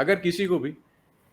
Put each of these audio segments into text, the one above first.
अगर किसी को भी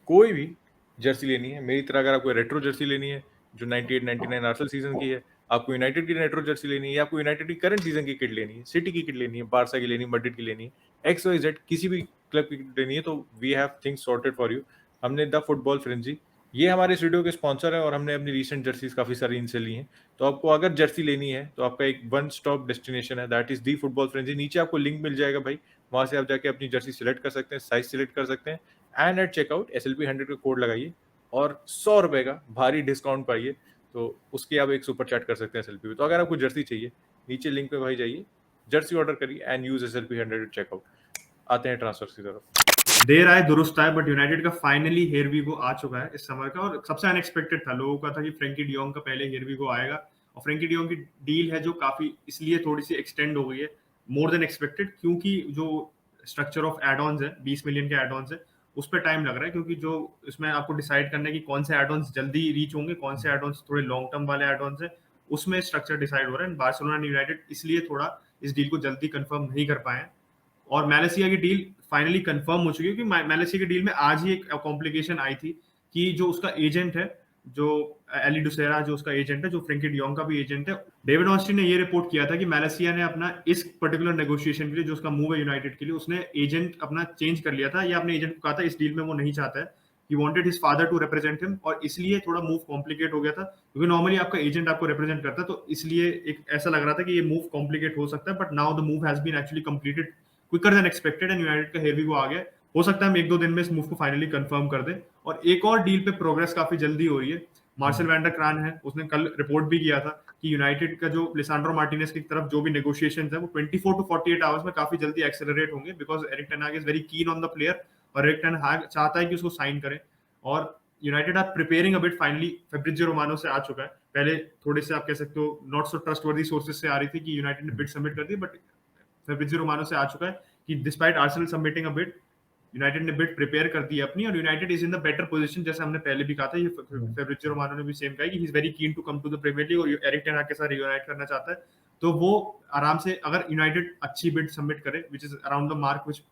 कोई भी जर्सी लेनी है मेरी तरह, अगर आपको रेट्रो जर्सी लेनी है जो 98-99 आर्सेनल सीजन की है, आपको यूनाइटेड की रेट्रो जर्सी लेनी है, या आपको यूनाइटेड की करंट सीजन की किट लेनी है, सिटी की किट लेनी है, बारसा की लेनी है, मैड्रिड की लेनी है, एक्स वाई जेड किसी भी क्लब की किट लेनी है, तो we have things sorted for you. हमने द फुटबॉल फ्रेंजी, ये हमारे इस वीडियो के स्पॉन्सर है और हमने अपनी रीसेंट जर्सीज काफी सारी इनसे ली हैं। तो आपको अगर जर्सी लेनी है तो आपका एक वन स्टॉप डेस्टिनेशन है, that is the football frenzy. नीचे आपको लिंक मिल जाएगा भाई, वहां से आप जाके अपनी जर्सी सिलेक्ट कर सकते हैं, साइज सिलेक्ट कर सकते हैं, एंड एट चेकआउट SLP 100 का कोड लगाइए और 100 रुपए का भारी डिस्काउंट पाइए। तो उसके आप एक सुपर चैट कर सकते हैं SLP पे। तो अगर आपको जर्सी चाहिए, नीचे लिंक पे भाई जाइए, जर्सी ऑर्डर करिए and use SLP 100 at checkout. आते हैं ट्रांसफर की तरफ। देर आए दुरुस्त आए, बट यूनाइटेड का फाइनली हेयरवीगो आ चुका है इस समर का, और सबसे अनएक्सपेक्टेड था। लोगों का था कि फ्रेंकी डियोंग का पहले हेयरवीगो आएगा, और फ्रेंकी डियोंग की डील है जो काफी इसलिए थोड़ी सी एक्सटेंड हो गई है, मोर देन एक्सपेक्टेड, क्योंकि जो स्ट्रक्चर ऑफ एड-ऑन्स है, 20 मिलियन के एड-ऑन्स है, उस पर टाइम लग रहा है, क्योंकि जो इसमें आपको डिसाइड करना है कि कौन से एड-ऑन्स जल्दी रीच होंगे, कौन से एड-ऑन्स थोड़े लॉन्ग टर्म वाले एड-ऑन्स है, उसमें स्ट्रक्चर डिसाइड हो रहा है। बार्सिलोना एंड यूनाइटेड इसलिए थोड़ा इस डील को जल्दी कंफर्म नहीं कर पाए हैं। और मैलेसिया की डील फाइनली कंफर्म हो चुकी है, क्योंकि मैलेसिया की डील में आज ही एक कॉम्प्लिकेशन आई थी कि जो उसका एजेंट है, जो एली डुसेरा, जो उसका एजेंट है, जो फ्रेंकी डियोंग का भी एजेंट है, डेविड ऑस्टिन ने ये रिपोर्ट किया था कि मैलेसिया ने अपना इस पर्टिकुलर नेगोशिएशन के लिए, जो उसका मूव है यूनाइटेड के लिए, उसने एजेंट अपना चेंज कर लिया था, या अपने एजेंट को कहा था इस डील में वो नहीं चाहता है, he wanted his father to represent him, और इसलिए थोड़ा मूव कॉम्प्लिकेट हो गया था, क्योंकि नॉर्मली आपका एजेंट आपको रिप्रेजेंट करता है, तो इसलिए एक ऐसा लग रहा था कि ये मूव कॉम्प्लिकेट हो सकता है, but now the move has been actually completed quicker than expected, and United का हेयरवीगो आ गया। हो सकता है हम 1-2 दिन में इस मूव को फाइनली कंफर्म कर दें। और एक और डील पे प्रोग्रेस काफी जल्दी हो रही है। मार्शल वैंडर क्रान है, उसने कल रिपोर्ट भी किया था कि यूनाइटेड का जो लिसांड्रो मार्टिनेज की तरफ जो भी नेगोशिएशंस है, वो 24 टू 48 आवर्स में काफी जल्दी एक्सेलरेट होंगे, because Erik ten Hag is very keen on the player, और एरिक टेन हाग चाहता है कि उसको साइन करें। और United are preparing a bit, finally Fabrizio Romano से आ चुका है। पहले थोड़े से आप कह सकते हो नॉट सो ट्रस्टवर्दी सोर्सेज से आ रही थी कि यूनाइटेड ने बिड सबमिट कर दी, बट फैब्रिजियो रोमानो से आ चुका है कि despite Arsenal submitting a bid, United ने बिड प्रिपेयर कर दी है अपनी, और United is in the better position. जैसे हमने पहले भी कहा था, ये फैब्रिजियो रोमानो ने भी सेम कहा कि he is very keen to come to the Premier League, और एरिक टेन हाग के साथ रियूनाइट करना चाहता है। तो वो आराम से, अगर यूनाइटेड अच्छी बिड सबमिट करे, which is around the mark which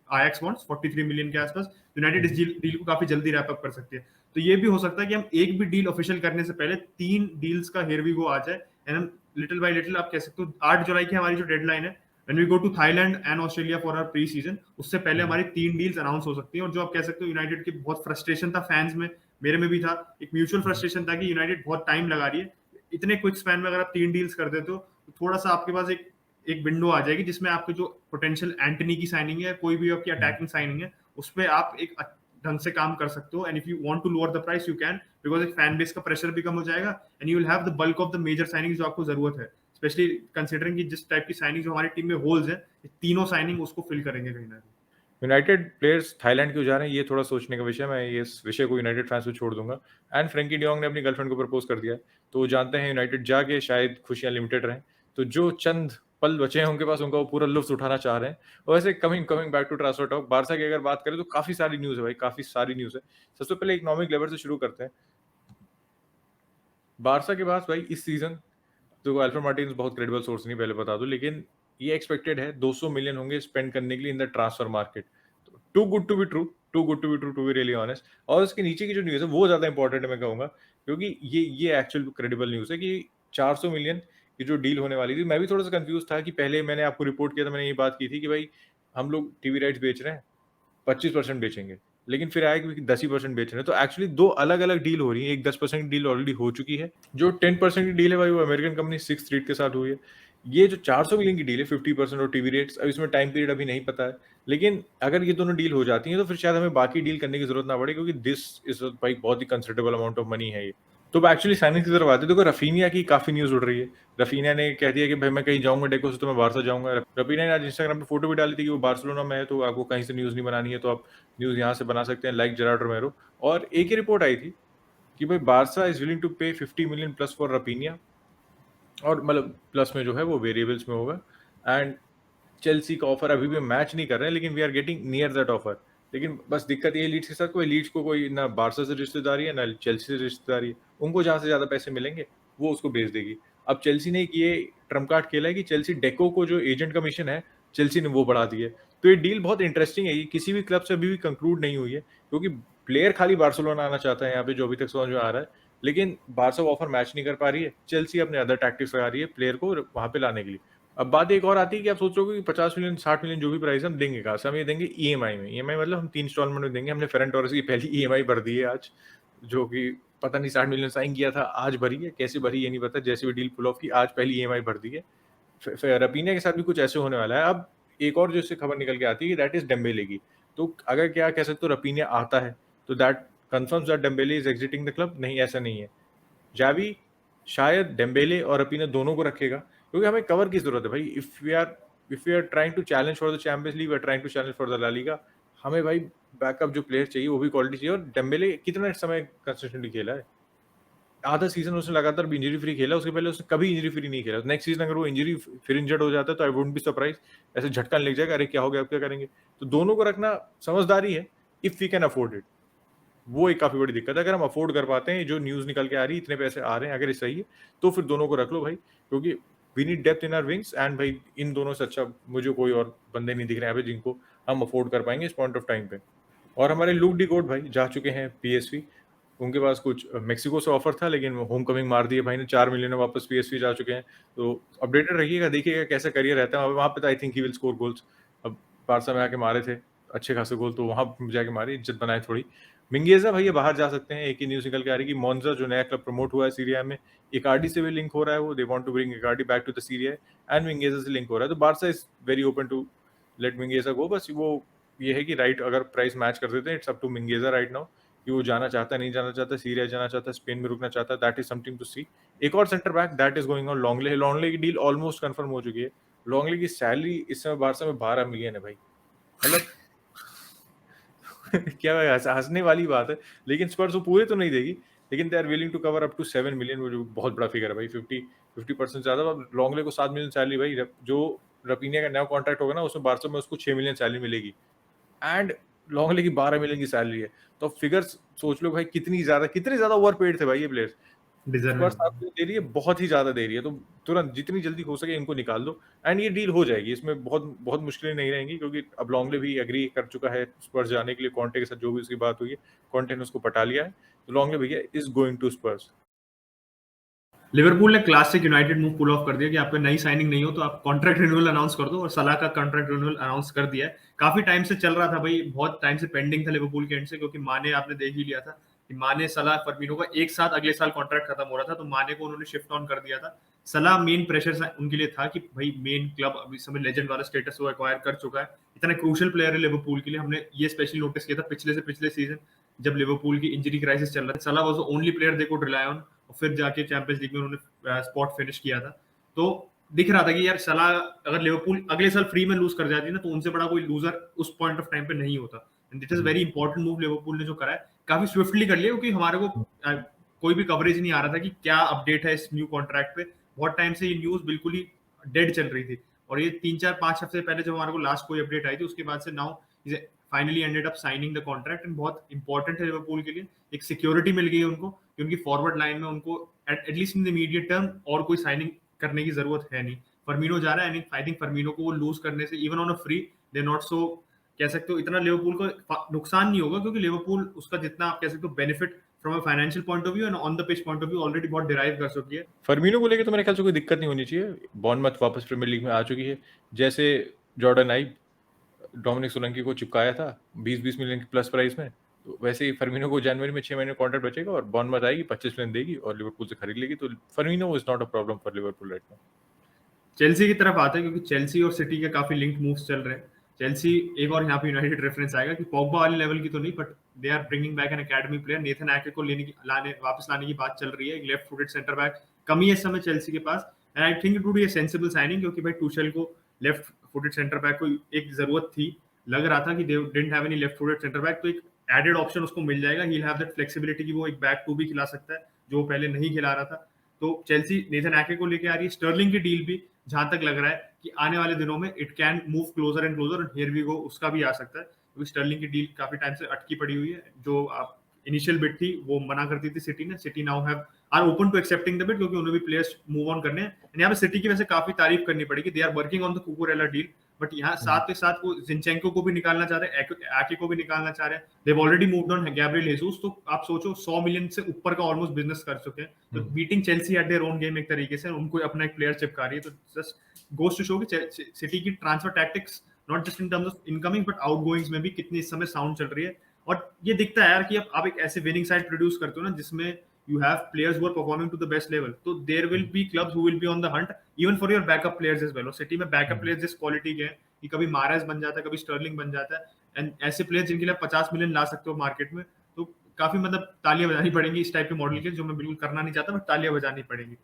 Ajax wants, 43 million के आसपास, यूनाइटेड इस डील को काफी जल्दी रैप अप कर सकती है। तो ये भी हो सकता है कि हम एक भी डील ऑफिशियल करने से पहले 3 डील्स का हेयरवीगो आ जाए, एंड हम लिटिल बाय लिटिल, आप कह सकते हो 8 जुलाई की हमारी जो डेडलाइन है, when we go to Thailand and Australia for our pre season, उससे पहले हमारी 3 डील्स अनाउंस हो सकती हैं। और जो आप कह सकते हो यूनाइटेड की बहुत फ्रस्ट्रेशन था फैंस में, मेरे में भी था, एक म्यूचुअल फ्रस्ट्रेशन था कि यूनाइटेड बहुत टाइम लगा रही है। इतने क्विक स्पैन में अगर आप 3 डील्स कर देते हो, तो थोड़ा सा आपके पास एक एक विंडो आ जाएगी, जिसमें आपके जो पोटेंशियल एंटनी की साइनिंग है, कोई भी आपकी अटैकिंग साइनिंग है, उस पर आप एक ढंग से काम कर सकते हो। And if you want to lower the price, you can, because एक फैन बेस का प्रेशर भी कम हो जाएगा, and you will have the bulk of the major signing जो आपको जरूरत है, स्पेशली कंसिडरिंग कि जिस टाइप की साइनिंग जो हमारी टीम में होल्स है, तीनों साइनिंग उसको फिल करेंगे कहीं ना कहीं। यूनाइटेड प्लेयर्स थाईलैंड क्यों जा रहे हैं, ये थोड़ा सोचने का विषय है। मैं ये इस विषय को यूनाइटेड फैंस को छोड़ दूंगा। एंड फ्रेंकी डियोंग ने अपनी गर्लफ्रेंड को प्रपोज कर दिया है, तो वो जानते हैं यूनाइटेड जाके शायद खुशियां लिमिटेड रहें, तो जो चंद पल बचे हैं उनके पास, उनका वो पूरा लुत्फ उठाना चाह रहे हैं। और वैसे coming back to transfer talk, Barca की अगर बात करें तो काफी सारी न्यूज है भाई, काफी सारी न्यूज है। सबसे पहले इकोनॉमिक लेवल से शुरू करते हैं। बारसा के पास भाई इस सीजन, तो अल्फ्रेड मार्टिन्स बहुत क्रेडिबल सोर्स नहीं, पहले बता दूं, लेकिन ये एक्सपेक्टेड है 200 मिलियन होंगे स्पेंड करने के लिए in the transfer market. Too good to be true, too good to be true, to be really honest. और उसके नीचे की जो न्यूज़ है वो ज़्यादा इंपॉर्टेंट है मैं कहूँगा, क्योंकि ये एक्चुअल क्रेडिबल न्यूज़ है कि 400 मिलियन की जो डील होने वाली थी। मैं भी थोड़ा सा कंफ्यूज था कि पहले मैंने आपको रिपोर्ट किया था, मैंने ये बात की थी कि भाई हम लोग टीवी राइट्स बेच रहे हैं, 25% बेचेंगे, लेकिन फिर आया कि 10% बेच रहे हैं। तो एक्चुअली 2 अलग-अलग डील हो रही है। एक 10% डील ऑलरेडी हो चुकी है। जो 10% की डील है भाई, वो अमेरिकन कंपनी सिक्स स्ट्रीट के साथ हुई है। ये जो 400 मिलियन की डील है, 50% और टीवी रेट्स, अब इसमें टाइम पीरियड अभी नहीं पता है। लेकिन अगर ये दोनों डील हो जाती हैं तो फिर शायद हमें बाकी डील करने की जरूरत ना पड़े, क्योंकि दिस इज भाई बहुत ही कंसिडरेबल अमाउंट ऑफ मनी है ये। तो एक्चुअली साइनिंग की तरफ आते हैं। देखो रफीनिया की काफी न्यूज उड़ रही है। रफीनिया ने कह दिया कि भाई मैं कहीं जाऊंगा डेको से तो मैं बारसा जाऊंगा। रफीनिया ने आज इंस्टाग्राम पे फोटो भी डाली थी कि वो बार्सिलोना में है, तो आपको कहीं से न्यूज नहीं बनानी है तो आप न्यूज यहाँ से बना सकते हैं, लाइक जेरार्ड रोमेरो। और एक ही रिपोर्ट आई थी कि भाई बारसा इज विलिंग टू पे 50 मिलियन प्लस फॉर रफीनिया, और मतलब प्लस में जो है वो वेरिएबल्स में होगा। एंड चेल्सी का ऑफर अभी भी मैच नहीं कर रहे हैं, लेकिन we are getting near that offer. लेकिन बस दिक्कत ये लीड्स के साथ, कोई लीड्स को कोई ना बारसा से रिश्तेदारी है ना चेल्सी से रिश्तेदारी है। उनको जहां से ज्यादा पैसे मिलेंगे वो उसको भेज देगी। अब चेल्सी ने ये ट्रम्प कार्ड खेला है कि चेल्सी डेको को जो एजेंट कमीशन है, चेल्सी ने वो बढ़ा दी है। तो ये डील बहुत इंटरेस्टिंग है, ये किसी भी क्लब से अभी भी कंक्लूड नहीं हुई है, क्योंकि प्लेयर खाली बार्सिलोना आना चाहता है यहाँ पे, जो अभी तक समझ में आ रहा है, लेकिन बार्सा ऑफर मैच नहीं कर पा रही है। चेल्सी अपने अदर टैक्टिक्स लगा रही है प्लेयर को वहां पे लाने के लिए। अब बात एक और आती है कि आप सोचोगे कि 50 मिलियन 60 मिलियन जो भी प्राइस हम देंगे कहाँ से, हम ये देंगे ईएमआई में। ईएमआई मतलब हम 3 इंस्टॉलमेंट में देंगे। हमने फेरन टोरेस की पहली ईएमआई भर दी है आज, जो कि पता नहीं 60 मिलियन साइन किया था, आज भरी है, कैसे भरी ये नहीं पता, जैसे भी डील पुल ऑफ की आज पहली ईएमआई भर दी है। रपीनिया के साथ भी कुछ ऐसे होने वाला है। अब एक और जो इससे खबर निकल के आती है दैट इज डेम्बेले की। तो अगर क्या कह सकते हो रपीनिया आता है तो that confirms that Dembélé is exiting the club. नहीं, ऐसा नहीं है। जावी शायद डेम्बेले और रपीनिया दोनों को रखेगा, क्योंकि हमें कवर की जरूरत है भाई। If we are trying to challenge for the Champions League, we are trying to challenge for the La Liga, हमें भाई बैकअप जो प्लेयर चाहिए वो भी क्वालिटी चाहिए। और डेम्बेले कितना समय कंसिस्टेंटली खेला है, आधा सीजन उसने लगातार इंजरी फ्री खेला, उसके पहले उसने कभी इंजरी फ्री नहीं खेला। नेक्स्ट सीजन अगर वो इंजरी फिर इंजर्ड हो जाता है तो आई वुडंट बी सरप्राइज, ऐसे झटका लग जाएगा, अरे क्या हो गया, अब क्या करेंगे। तो दोनों को रखना समझदारी है, if we can afford it. वो एक काफी बड़ी दिक्कत है। अगर हम अफोर्ड कर पाते हैं, जो न्यूज निकल के आ रही है, इतने पैसे आ रहे हैं, अगर ये सही है तो फिर दोनों को रख लो भाई, क्योंकि we need depth in our wings. And भाई इन दोनों से अच्छा मुझे कोई और बंदे नहीं दिख रहे हैं जिनको हम अफोर्ड कर पाएंगे इस पॉइंट ऑफ टाइम पे। और हमारे लूक डी गोट भाई जा चुके हैं पीएसवी। उनके पास कुछ मेक्सिको से ऑफर था, लेकिन होम कमिंग मार दिए भाई ने, 4 मिलियन में वापस पीएसवी जा चुके हैं। तो अपडेटेड रहिएगा, देखिएगा कैसा करियर रहता है वहाँ पे। I think he will score goals. अब बारसा में आके मारे थे अच्छे खासे गोल, तो वहाँ जाके मारे, इज्जत बनाए थोड़ी। मिंगेजा भैया बाहर जा सकते हैं। एक ही न्यूज निकल के आ रही है कि मोन्जा जो नया क्लब प्रमोट हुआ है सीरिया में, इकार्डी से भी लिंक हो रहा है। वो they want to bring Icardi back to the Serie, and Mingueza से लिंक हो रहा है। तो Barca is very open to let Mingueza go. बस वो ये है कि राइट अगर प्राइस मैच कर देते हैं, it's up to Mingueza right now कि वो जाना चाहता है, नहीं जाना चाहता, सीरिया जाना चाहता है, स्पेन में रुकना चाहता है। दैट इज समथिंग टू सी। एक और centre back that is going on लॉन्गले। लॉन्गले की डील ऑलमोस्ट कंफर्म हो चुकी है। लॉन्गले की सैलरी इस समय बारसा में 12 मिलियन है भाई, मतलब क्या है, हंसने वाली बात है। लेकिन स्पर्स वो पूरे तो नहीं देगी, लेकिन they are willing to cover up to 7 million, जो बहुत बड़ा फिगर है भाई। 50% ज्यादा। लॉन्गले को 7 मिलियन सैलरी भाई, जो रपीनिया का नया कॉन्ट्रैक्ट होगा ना, उसमें बारसा में उसको 6 मिलियन सैलरी मिलेगी, एंड लॉन्गले की 12 मिलियन की सैलरी है। तो फिगर्स सोच लो भाई, कितने ज्यादा ओवरपेड थे भाई ये प्लेयर्स। स्पर्स आपको दे रही है, बहुत ही ज्यादा दे रही है, तो तुरंत जितनी जल्दी हो सके इनको निकाल दो, एंड ये डील हो जाएगी। इसमें बहुत बहुत मुश्किलें नहीं रहेंगी, क्योंकि अब लॉन्गले भी एग्री कर चुका है स्पर्स जाने के लिए। कॉन्टे के साथ जो भी उसकी बात हुई है, कॉन्टे ने उसको पटा लिया है, तो लॉन्गले भैया is going to Spurs. Liverpool ने classic United move pull off कर दिया कि आपका नई साइनिंग नहीं हो तो आप कॉन्ट्रैक्ट रिन्यूअल अनाउंस कर दो, और सलाह का कॉन्ट्रैक्ट रिन्यूअल अनाउंस कर दिया है। काफी टाइम से चल रहा था भाई, बहुत टाइम से पेंडिंग था लिवरपूल के एंड से, क्योंकि माने आपने देख ही लिया था कि माने सलाह फर्मिनो का एक साथ अगले साल कॉन्ट्रैक्ट खत्म हो रहा था, तो माने को उन्होंने शिफ्ट ऑन कर दिया था। सलाह मेन प्रेशर उनके लिए था कि भाई मेन क्लब अभी समय लेजेंड वाला स्टेटस वो एक्वायर कर चुका है, इतना क्रूशियल प्लेयर है लिवरपूल के लिए। हमने ये स्पेशली नोटिस किया था पिछले से पिछले सीजन, जब लिवरपूल की इंजरी क्राइसिस चल रहा था, सलाह was the only player they could rely on, और फिर जाके चैंपियंस लीग में उन्होंने स्पॉट फिनिश किया था। तो दिख रहा था कि यार सलाह अगर लिवरपूल अगले साल फ्री में लूज कर जाती ना, तो उनसे बड़ा कोई लूजर उस पॉइंट ऑफ टाइम पे नहीं होता। And it is very important move Liverpool ने जो करा है, काफी स्विफ्टली कर लिया, क्योंकि हमारे को कोई भी कवरेज नहीं आ रहा था कि क्या अपडेट है इस न्यू कॉन्ट्रैक्ट पे। बहुत टाइम से ये न्यूज बिल्कुल ही डेड चल रही थी, और ये 3-4-5 हफ्ते पहले जब हमारे को लास्ट कोई अपडेट आई थी, उसके बाद से now is finally ended up signing the contract. And बहुत इंपॉर्टेंट है लिवरपूल के लिए, एक सिक्योरिटी मिल गई है उनको कि उनकी फॉरवर्ड लाइन में उनको at least in the immediate term और कोई साइनिंग करने की जरूरत है नहीं। फर्मिनो जा रहा है, आई थिंक फर्मिनो को वो लूज करने से even on a free they not so कह सकते हो इतना लिवरपूल को नुकसान नहीं होगा, क्योंकि लिवरपूल उसका जितना आप कह सकते हो benefit from a financial point of view and on the pitch point of view already बहुत डिराइव कर चुकी है। फर्मिनो को लेकर तो मेरे ख्याल से कोई दिक्कत नहीं होनी चाहिए। बॉर्नमथ वापस प्रीमियर लीग में आ चुकी है। जैसे जॉर्डन आइव डोमिनिक सोलंकी को चिपकाया था 20-20 मिलियन की प्लस प्राइस में, तो वैसे ही फर्मिनो को जनवरी में 6 महीने कॉन्ट्रैक्ट बचेगा, और बॉर्नमथ आएगी 25 मिलियन देगी और लिवरपूल से खरीद लेगी। तो Firmino is not a problem for Liverpool right now. Chelsea की तरफ आते हैं, क्योंकि चेल्सी और सिटी के काफी लिंक मूव्स चल रहे हैं। चेल्सी एक और यहाँ पे यूनाइटेड रेफरेंस आएगा कि पॉग्बा वाले लेवल की तो नहीं, but they are bringing back an academy player. Nathan Ake को वापस लाने की बात चल रही है। एक लेफ्ट फुटेड सेंटर बैक कमी है इस समय चेल्सी के पास, and I think it would be a sensible signing, क्योंकि भाई टूशेल को लेफ्ट फुटेड सेंटर बैक को एक जरूरत थी। लग रहा था कि they didn't have any left footed centre back, तो एक एडेड ऑप्शन उसको मिल जाएगा। He will have that flexibility कि वो एक बैक टू भी खिला सकता है, जो पहले नहीं खिला रहा था। तो चेल्सी नेथन एके को लेके आ रही है। स्टर्लिंग की डील भी जहां तक लग रहा है कि आने वाले दिनों में it can move closer and closer, और हियर वी गो उसका भी आ सकता है, क्योंकि स्टर्लिंग की डील काफी टाइम से अटकी पड़ी हुई है। जो आप इनिशियल बिड थी वो मना करती थी सिटी ने, city now have are open to accepting the bid, क्योंकि उन्हें भी प्लेयर्स मूव ऑन करने हैं। यहाँ पे सिटी की वैसे काफी तारीफ करनी पड़ेगी, they are working on the Cucurella deal. But यहाँ हम्म, साथ के साथ वो जिनचेंको को भी निकालना चाह रहे हैं, आके को भी निकालना चाह रहे हैं। They already moved on Gabriel Jesus, तो आप सोचो 100 मिलियन से ऊपर का ऑलमोस्ट बिजनेस कर चुके हैं। तो hmm, beating Chelsea at their own game एक तरीके से उनको अपना एक प्लेयर चिपका रही है। तो जस्ट गोस टू शो कि सिटी की transfer tactics not just in terms of incoming but आउटगोइंग्स में भी कितनी इस समय साउंड चल रही है। और ये दिखता है यार कि आप एक ऐसे विनिंग साइड प्रोड्यूस करते हो ना जिसमें you have players who are performing to the best level, so there will hmm, be clubs who will be on the hunt even for your backup players as well। और city में backup हम्म। Players जिस quality के हैं कि कभी मारेस बन जाता है, कभी स्टर्लिंग बन जाता है, एंड ऐसे प्लेयर्स जिनके लिए आप 50 मिलियन ला सकते हो मार्केट में, तो काफी मतलब तालियां बजानी पड़ेंगी इस टाइप के मॉडल के, जो मैं बिल्कुल करना नहीं चाहता, बट तालियां बजानी पड़ेंगी।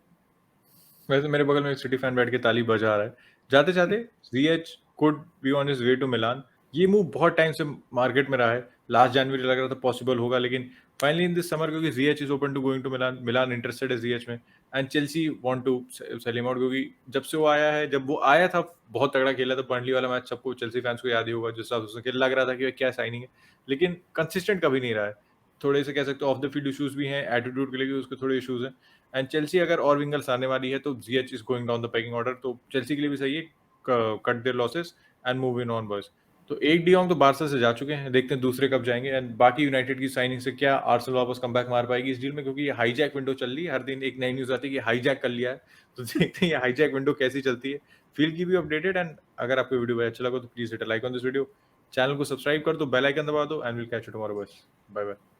वैसे मेरे बगल में एक सिटी फैन बैठ के ताली बजा रहा है जाते जाते। GH could be on his way to Milan. ये मूव बहुत टाइम से मार्केट में रहा है। लास्ट जनवरी लग रहा था पॉसिबल होगा, लेकिन फाइनली इन दिस समर, क्योंकि GH is open to going to Milan, Milan interested है जीएच में, and Chelsea want to sell him out, क्योंकि जब से वो आया है, जब वो आया था बहुत तगड़ा खेला था। बर्नली वाला मैच सबको, चेल्सी फैंस को याद ही होगा, जिस हिसाब से खेल लग रहा था कि क्या साइनिंग है, लेकिन कंसिस्टेंट कभी नहीं रहा है। थोड़े से कह सकते हो ऑफ द फील्ड इशूज भी हैं, एटीट्यूड के लिए भी उसके थोड़े इशूज हैं। एंड चेल्सी अगर और विंगर्स आने वाली है तो GH is going down the packing order, तो चेल्सी के लिए भी सही है cut their losses and move in on boys. तो एक डियोंग तो बारसा से जा चुके हैं, देखते हैं दूसरे कब जाएंगे, एंड बाकी यूनाइटेड की साइनिंग से क्या आर्सेनल वापस कमबैक मार पाएगी इस डील में, क्योंकि ये हाईजैक विंडो चल रही है। हर दिन एक नई न्यूज आती है कि हाईजैक कर लिया है, तो देखते हैं ये हाईजैक विंडो कैसी चलती है। फील की भी अपडेटेड, एंड अगर आपको वीडियो अच्छा लगा तो please hit like on this video, channel को सब्सक्राइब कर दो, बेल आइकन दबा दो, and will catch you tomorrow boys. Bye bye.